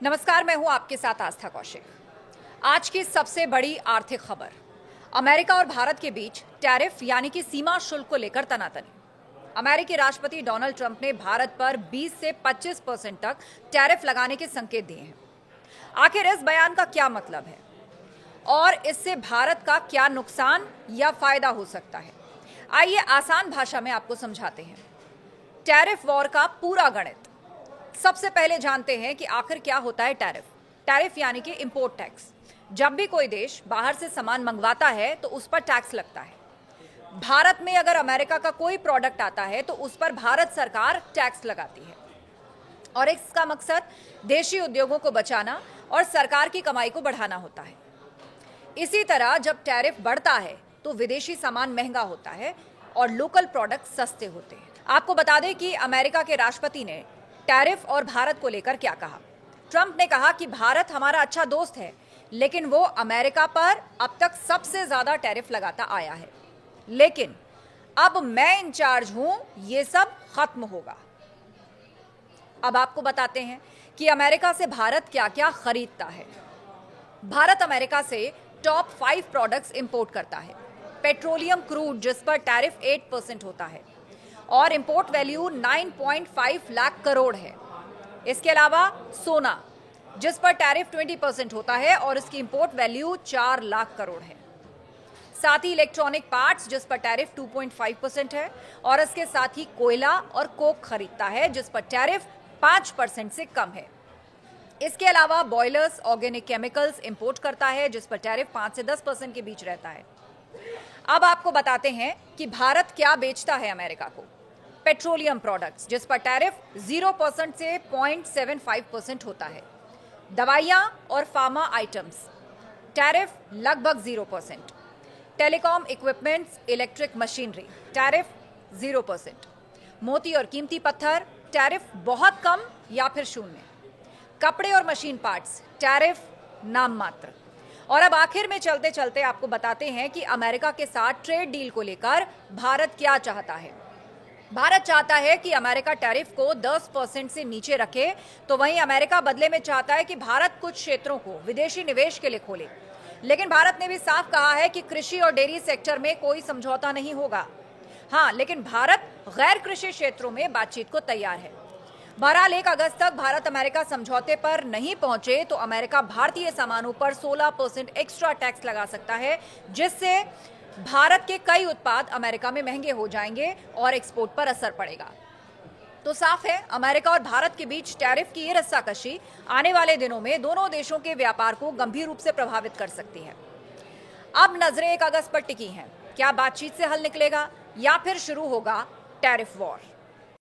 नमस्कार, मैं हूं आपके साथ आस्था कौशिक। आज की सबसे बड़ी आर्थिक खबर, अमेरिका और भारत के बीच टैरिफ यानी कि सीमा शुल्क को लेकर तनातनी। अमेरिकी राष्ट्रपति डोनाल्ड ट्रंप ने भारत पर 20 से 25% तक टैरिफ लगाने के संकेत दिए हैं। आखिर इस बयान का क्या मतलब है और इससे भारत का क्या नुकसान या फायदा हो सकता है? आइए आसान भाषा में आपको समझाते हैं टैरिफ वॉर का पूरा गणित। सबसे पहले जानते हैं कि आखिर क्या होता है टैरिफ। टैरिफ यानी कि इंपोर्ट टैक्स। जब भी कोई देश बाहर से सामान मंगवाता है तो उस पर टैक्स लगता है। भारत में अगर अमेरिका का कोई प्रोडक्ट आता है तो उस पर भारत सरकार टैक्स लगाती है और इसका मकसद देशी उद्योगों को बचाना और सरकार की कमाई को बढ़ाना होता है। इसी तरह जब टैरिफ बढ़ता है तो विदेशी सामान महंगा होता है और लोकल प्रोडक्ट सस्ते होते हैं। आपको बता दें कि अमेरिका के राष्ट्रपति ने टैरिफ और भारत को लेकर क्या कहा। ट्रंप ने कहा कि भारत हमारा अच्छा दोस्त है, लेकिन वो अमेरिका पर अब तक सबसे ज्यादा टैरिफ लगाता आया है। लेकिन अब मैं इंचार्ज हूं, ये सब खत्म होगा। अब आपको बताते हैं कि अमेरिका से भारत क्या क्या खरीदता है। भारत अमेरिका से टॉप 5 प्रोडक्ट्स इंपोर्ट करता है। पेट्रोलियम क्रूड, जिस पर टैरिफ 8% होता है और इंपोर्ट वैल्यू 9.5 लाख करोड़ है। इसके अलावा सोना, जिस पर टैरिफ 20% होता है और इसकी इंपोर्ट वैल्यू 4 लाख करोड़ है। साथ ही इलेक्ट्रॉनिक पार्ट्स, जिस पर टैरिफ 2.5% है और इसके साथ ही कोयला और कोक खरीदता है, जिस पर टैरिफ 5% से कम है। इसके अलावा बॉयलर्स, ऑर्गेनिक केमिकल्स इंपोर्ट करता है, जिस पर टैरिफ 5 से 10% के बीच रहता है। अब आपको बताते हैं कि भारत क्या बेचता है अमेरिका को। पेट्रोलियम प्रोडक्ट्स, जिस पर टैरिफ 0% से 0.75% होता है। दवाइयां और फार्मा आइटम्स, टैरिफ लगभग 0%। Telecom equipments, electric machinery, tariff 0%। मोती और कीमती पत्थर, टैरिफ बहुत कम या फिर शून्य। कपड़े और मशीन पार्ट्स, टैरिफ नाम मात्र। और अब आखिर में चलते चलते आपको बताते हैं कि अमेरिका के साथ ट्रेड डील को लेकर भारत क्या चाहता है। भारत चाहता है कि अमेरिका टैरिफ को 10% से नीचे रखे, तो वहीं अमेरिका बदले में चाहता है कि भारत कुछ क्षेत्रों को विदेशी निवेश के लिए खोले। लेकिन भारत ने भी साफ कहा है कि कृषि और डेयरी सेक्टर में कोई समझौता नहीं होगा। हाँ, लेकिन भारत गैर कृषि क्षेत्रों में बातचीत को तैयार है। बहरहाल 1 अगस्त तक भारत अमेरिका समझौते पर नहीं पहुंचे तो अमेरिका भारतीय सामानों पर 16% एक्स्ट्रा टैक्स लगा सकता है, जिससे भारत के कई उत्पाद अमेरिका में महंगे हो जाएंगे और एक्सपोर्ट पर असर पड़ेगा। तो साफ है, अमेरिका और भारत के बीच टैरिफ की ये रस्साकशी आने वाले दिनों में दोनों देशों के व्यापार को गंभीर रूप से प्रभावित कर सकती है। अब नजरें 1 अगस्त पर टिकी हैं। क्या बातचीत से हल निकलेगा या फिर शुरू होगा टैरिफ वॉर?